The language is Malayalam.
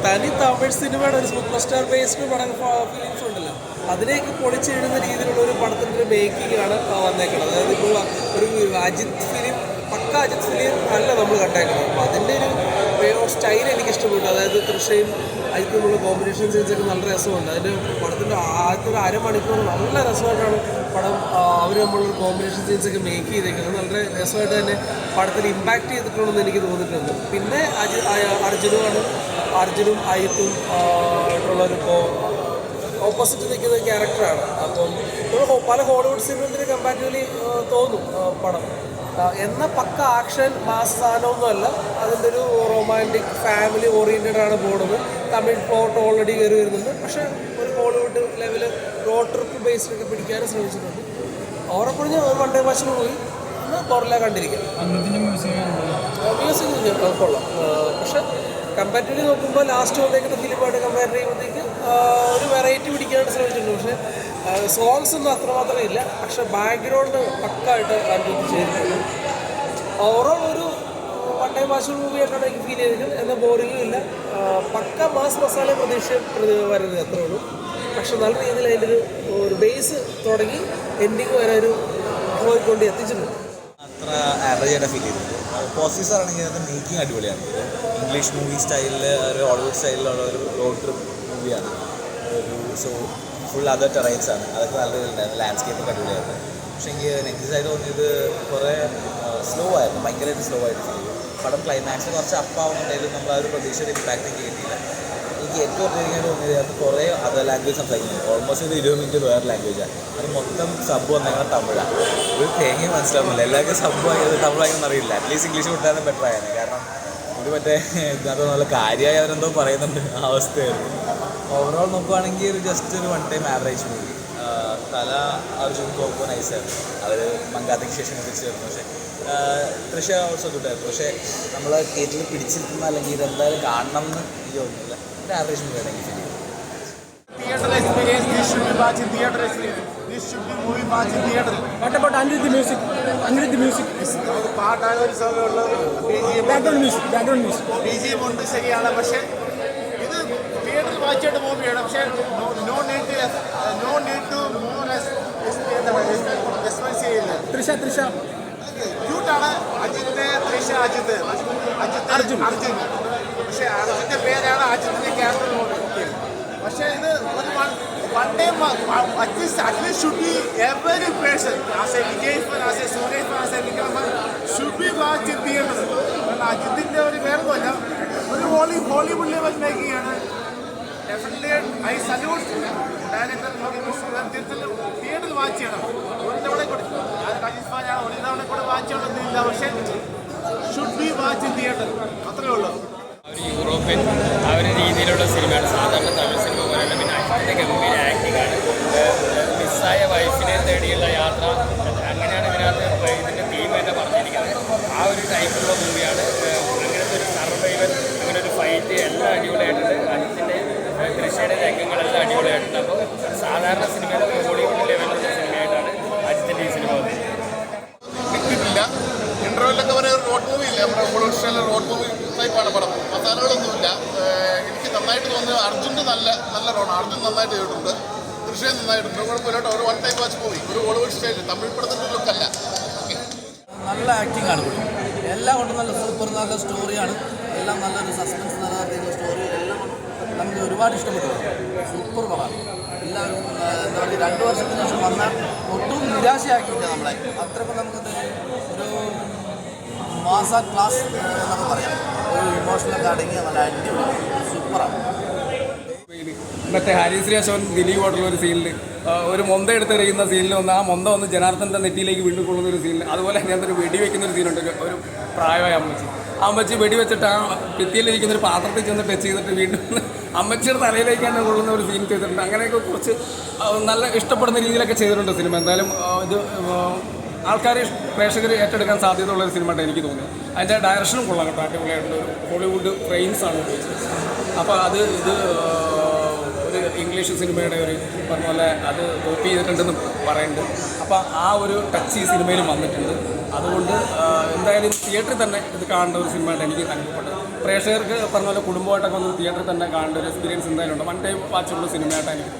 തനി തമിഴ് സിനിമയുടെ ഒരു സൂപ്പർ സ്റ്റാർ ബേസ്ഡ് പടം ഫിലിംസ് ഉണ്ടല്ലോ, അതിലേക്ക് പൊളിച്ചെഴുതുന്ന രീതിയിലുള്ള ഒരു പടത്തിൻ്റെ ഒരു മേക്കിംഗ് ആണ് വന്നേക്കുന്നത്. അതായത് ഇപ്പോൾ ഒരു അജിത് ഫിലിം, പക്ക അജിത് ഫിലിം അല്ല നമ്മൾ കണ്ടേക്കുന്നത്. അപ്പോൾ അതിൻ്റെ ഒരു വേ ഓഫ് സ്റ്റൈൽ എനിക്ക് ഇഷ്ടപ്പെട്ടു. അതായത് തൃശ്ശയും അതിനുള്ള കോമ്പിനേഷൻ സീൻസൊക്കെ നല്ല രസമുണ്ട്. അതിൻ്റെ പടത്തിൻ്റെ ആദ്യത്തെ ഒരു അരമണിക്കൂർ നല്ല രസമായിട്ടാണ് പടം അവർ നമ്മളൊരു കോമ്പിനേഷൻ സീൻസൊക്കെ മേക്ക് ചെയ്തേക്കുന്നത്. വളരെ രസമായിട്ട് തന്നെ പടത്തിൽ ഇമ്പാക്റ്റ് ചെയ്തിട്ടുണ്ടെന്ന് എനിക്ക് തോന്നിയിട്ടുണ്ട്. പിന്നെ അർജുനും അയിത്തും ആയിട്ടുള്ളൊരു ഓപ്പോസിറ്റ് നിൽക്കുന്ന ക്യാരക്ടറാണ്. അപ്പം പല ഹോളിവുഡ് സിനിമത്തിന് കമ്പാരിറ്റീവ്ലി തോന്നും പടം എന്ന പക്ക ആക്ഷൻ മാസ് സാധനമൊന്നുമല്ല. അതിൻ്റെ ഒരു റൊമാൻറ്റിക് ഫാമിലി ഓറിയൻറ്റഡ് ആണ് പോകുന്നത്. തമിഴ് പ്ലോട്ട് ഓൾറെഡി കയറി വരുന്നുണ്ട്. പക്ഷേ ഒരു ഹോളിവുഡ് ലെവല് റോഡ് ട്രിപ്പ് ബേസിലൊക്കെ പിടിക്കാനും ശ്രമിച്ചിട്ടുണ്ട്. ഓറപ്പുഴഞ്ഞ് വൺ ഡേ വാച്ചിന് പോയി പുറല കണ്ടിരിക്കാം. മ്യൂസിക് കൊള്ളാം. പക്ഷെ കമ്പാരിറ്റീവ്ലി നോക്കുമ്പോൾ ലാസ്റ്റ് വന്നേക്കുന്ന ഫിലിമായിട്ട് കമ്പയർ ചെയ്യുമ്പോഴത്തേക്ക് ഒരു വെറൈറ്റി പിടിക്കാനായിട്ട് ശ്രമിച്ചിട്ടുണ്ട്. പക്ഷേ സോങ്സ് ഒന്നും അത്രമാത്രം ഇല്ല. പക്ഷെ ബാക്ക്ഗ്രൗണ്ട് പക്കായിട്ട് അനുഭവിച്ച് ചെയ്തിട്ടുണ്ട്. ഓവറോൾ ഒരു വൺ ടൈം വാച്ച് മൂവിയായിട്ടാണ് എനിക്ക് ഫീൽ ചെയ്തിരിക്കുന്നത്. എന്നാൽ ബോറിങ്ങും ഇല്ല. പക്ക മാസ് മസാല പ്രതീക്ഷ വരുന്നത് അത്രേ ഉള്ളൂ. പക്ഷെ നല്ല രീതിയിൽ അതിൻ്റെ ഒരു ബേസ് തുടങ്ങി എൻഡിങ് വരെ ഒരു പോയിക്കൊണ്ട് എത്തിച്ചിട്ടുണ്ട്. അത്ര ആവറേജ് ആയിട്ട് ഫീൽ ചെയ്തിട്ടുണ്ട്. പോസിറ്റീവ്സ് ആണെങ്കിൽ അത് മേക്കിംഗ് അടിപൊളിയാണ്. ഇംഗ്ലീഷ് മൂവി സ്റ്റൈലിൽ ഒരു ഹോളിവുഡ് സ്റ്റൈലിലുള്ള ഒരു റോഡ് ട്രിപ്പ് മൂവിയാണ്. സോ ഫുൾ അതർ ടെറൈൻസ് ആണ്. അതൊക്കെ നല്ല രീതിയിലുണ്ടായിരുന്നു. ലാൻഡ്സ്കേപ്പൊക്കെ അടിപൊളിയായിരുന്നു. പക്ഷേ എനിക്ക് നെഗറ്റീവായിട്ട് തോന്നിയത് കുറേ സ്ലോ ആയിരുന്നു. ഭയങ്കരമായിട്ട് സ്ലോ ആയിട്ട് ഫീൽ ചെയ്തു. പടം ക്ലൈമാക്സ് കുറച്ച് അപ്പാവുന്നുണ്ടെങ്കിലും നമ്മൾ ആ ഒരു പ്രതീക്ഷയുടെ ഇമ്പാക്റ്റ് കിട്ടിയില്ല. എനിക്ക് ഏറ്റവും അധികം തോന്നിയത് അത് കുറേ അതർ ലാംഗ്വേജ് സംസാരിക്കുന്നത്. ഓൾമോസ്റ്റ് ഒരു 20 മിനിറ്റ് വേറെ ലാംഗ്വേജാണ്. അത് മൊത്തം സബ് വന്നേക്കുന്നത് തമിഴാണ്. ഒരു തേങ്ങയും മനസ്സിലാവുന്നില്ല. എല്ലാവർക്കും സബ് ആയത് തമിഴായെന്ന് അറിയില്ല. അറ്റ്ലീസ്റ്റ് ഇംഗ്ലീഷ് വിട്ടാലും ബെറ്റർ ആയിരുന്നു. കാരണം ഒരു ഇതിനകത്ത് നല്ല കാര്യമായി അവരെന്തോ പറയുന്നുണ്ട്. ആ അവസ്ഥയായിരുന്നു. ഓവറോൾ നോക്കുവാണെങ്കിൽ ഒരു ജസ്റ്റ് ഒരു വൺ ടൈം ആവറേജ് മൂവി. തല അർജുൻ കോമ്പോ നൈസായിരുന്നു. അവർ മങ്കാത്തയ്ക്ക് ശേഷം തിരിച്ചു. പക്ഷേ തൃശ്ശ ഓൾസോ ഗുഡായിരുന്നു. പക്ഷേ നമ്മൾ തിയേറ്ററിൽ പിടിച്ചിരിക്കുന്ന അല്ലെങ്കിൽ ഇതെന്തായാലും കാണണം എന്ന് എനിക്ക് തോന്നുന്നില്ല. ഒരു ആവറേജ് മൂവിയാണ് എനിക്ക് ഫീൽ ചെയ്തത്. Theater experience, this should be watched in theater experience. This should be movie watched in theater. What about under the music? Under the music. പാട്ടാണ് ഒരു സമയമുള്ളത്. Background music. BGM ഉണ്ട്, ശരിയാണ്. പക്ഷേ ഇത് തിയേറ്ററിൽ വാച്ച് ചെയ്യേണ്ട മൂവിയാണ്. പക്ഷേ no need to more expense ചെയ്യില്ല. തൃശ ക്യൂട്ടാണ്. അജിത്ത് അർജുൻ. പക്ഷേ അർജുൻ്റെ പേരാണ് അജിത്തിൻ്റെ ക്യാരക്ടർ നോക്കി. പക്ഷേ ഇത് ഒരു one time at least should be every person as A Vijay fan, as A Surya fan, as A Vikram fan should be watch in theatre. കാരണം അജിത്തിൻ്റെ ഒരു വേറൊന്നുമല്ല, ഒരു ഹോളിവുഡ് ലെവൽ മേക്കിംഗ് ആണ്. Definitely I salute director. തിയേറ്ററിൽ വാച്ച് ചെയ്യണം. ഒരു തവണ കൂടെ ഞാൻ അജിത് ഫാനാണ്, ഒരു തവണ കൂടെ വാച്ച് ചെയ്യണമെന്നില്ല. പക്ഷേ should be watch in theatre. അത്രയേ ഉള്ളൂ. ഒരു യൂറോപ്യൻ ആ ഒരു രീതിയിലുള്ള സിനിമയാണ്. സാധാരണ തമിഴ് സിനിമ പോലെയുള്ള. പിന്നെ അജിത്തിൻ്റെ ഗംഭീര ആക്ടിംഗ് ആണ്. മിസ്സായ വൈഫിനെ തേടിയുള്ള യാത്ര, അങ്ങനെയാണ് ഇതിനകത്ത് ഇതിൻ്റെ തീം തന്നെ പറഞ്ഞിരിക്കുന്നത്. ആ ഒരു ടൈപ്പുള്ള മൂവിയാണ്. അങ്ങനത്തെ ഒരു സർവൈവൽ, അങ്ങനെ ഒരു ഫൈറ്റ് എല്ലാം അടിപൊളിയായിട്ടുണ്ട്. അജിത്തിൻ്റെ തൃശ്ശയുടെ രംഗങ്ങളെല്ലാം അടിപൊളിയായിട്ടുണ്ട്. അപ്പോൾ സാധാരണ സിനിമയുടെ ഹോളിവുഡ് ലെവലിലുള്ള സിനിമയായിട്ടാണ് അജിത്തിൻ്റെ ഈ സിനിമ വന്നിരിക്കുന്നത്. കിട്ടിയിട്ടില്ല. ഇൻ്റർവെല്ലൊക്കെ വരെ ഒരു റോഡ് മൂവി ഇല്ല. നമ്മുടെ ഹോളിവുഡ് സ്റ്റൈലിൽ റോഡ് മൂവി ടൈപ്പാണ് പടം. മസാലകളൊന്നുമില്ല. എനിക്ക് നന്നായിട്ട് തോന്നുന്നത് അർജുൻ്റെ നല്ല റോഡാണ്. അർജുൻ നന്നായിട്ട് ചെയ്തിട്ടുണ്ട്. തൃശ്ശ നന്നായിട്ടുണ്ട്. കുഴപ്പമില്ല. ഒരു വൺ ടൈം വാച്ച് മൂവി, ഒരു ഹോളിവുഡ് സ്റ്റൈൽ തമിഴ് പടത്തിൻ്റെ ലുക്കല്ല. നല്ല ആക്ടിംഗ് ആണ്. എല്ലാം കൊണ്ടും നല്ല സൂപ്പർ, നല്ല സ്റ്റോറിയാണ്. എല്ലാം നല്ലൊരു സസ്പെൻസ് നിലനിർത്തിയുള്ള സ്റ്റോറി. എല്ലാം നമുക്ക് ഒരുപാട് ഇഷ്ടപ്പെട്ടു. സൂപ്പർ പടമാണ്. എല്ലാവരും എന്താ പറയുക, 2 വർഷത്തിന് ശേഷം വന്നാൽ ഒട്ടും നിരാശയാക്കിയില്ല നമ്മളെ. അത്രയ്ക്കും നമുക്കത് ഒരു മാസ ക്ലാസ് എന്നൊക്കെ പറയാം. ഒരു ഇമോഷണലൊക്കെ അടങ്ങിയ നല്ല അടിപൊളി സൂപ്പറാണ്. മറ്റേ ഹാരിസ് അശോകൻ ദിലീപായിട്ടുള്ള ഒരു സീനിൽ ഒരു മൊന്ത എടുത്തെറിയുന്ന സീനിൽ വന്ന് ആ മൊന്ത വന്ന് ജനാർദ്ദൻ്റെ നെറ്റിയിലേക്ക് വീണ്ടും കൊള്ളുന്ന ഒരു സീനിൽ, അതുപോലെ അതിനകത്തൊരു വെടിവെക്കുന്ന ഒരു സീനുണ്ട്. ഒരു പ്രായമായ അമ്മച്ചി വെടിവെച്ചിട്ട് ആ ഭിത്തിയിലിരിക്കുന്ന ഒരു പാത്രത്തിൽ ചെന്ന് ടച്ച് ചെയ്തിട്ട് വീണ്ടും അമ്മച്ചിയുടെ തലയിലേക്ക് തന്നെ കൊള്ളുന്ന ഒരു സീൻ ചെയ്തിട്ടുണ്ട്. അങ്ങനെയൊക്കെ കുറച്ച് നല്ല ഇഷ്ടപ്പെടുന്ന രീതിയിലൊക്കെ ചെയ്തിട്ടുണ്ട് സിനിമ. എന്തായാലും ഇത് ആൾക്കാർ പ്രേക്ഷകർ ഏറ്റെടുക്കാൻ സാധ്യതയുള്ളൊരു സിനിമയായിട്ട് എനിക്ക് തോന്നുന്നു. അതിൻ്റെ ഡയറക്ഷനും കൊള്ളാം കേട്ടോ. അടിപൊളിയായിട്ടുണ്ട്. ഒരു ഹോളിവുഡ് ഫ്രെയിംസാണ് ഉപയോഗിച്ചത്. അപ്പോൾ ഇത് അത് ഇംഗ്ലീഷ് സിനിമയുടെ ഒരു പറഞ്ഞ പോലെ അത് കോപ്പി ചെയ്തിട്ടുണ്ടെന്ന് പറയുന്നുണ്ട്. അപ്പോൾ ആ ഒരു ടച്ച് ഈ സിനിമയിലും വന്നിട്ടുണ്ട്. അതുകൊണ്ട് എന്തായാലും തിയേറ്ററിൽ തന്നെ ഇത് കാണേണ്ട ഒരു സിനിമയായിട്ട് എനിക്ക് അനുഭവപ്പെട്ടു. പ്രേക്ഷകർക്ക് പറഞ്ഞ പോലെ കുടുംബമായിട്ടൊക്കെ ഒന്ന് തിയേറ്ററിൽ തന്നെ കാണേണ്ട ഒരു എക്സ്പീരിയൻസ് എന്തായാലും ഉണ്ട്. വൺ ടൈം വാച്ചുള്ള സിനിമയായിട്ടാണ് എനിക്ക്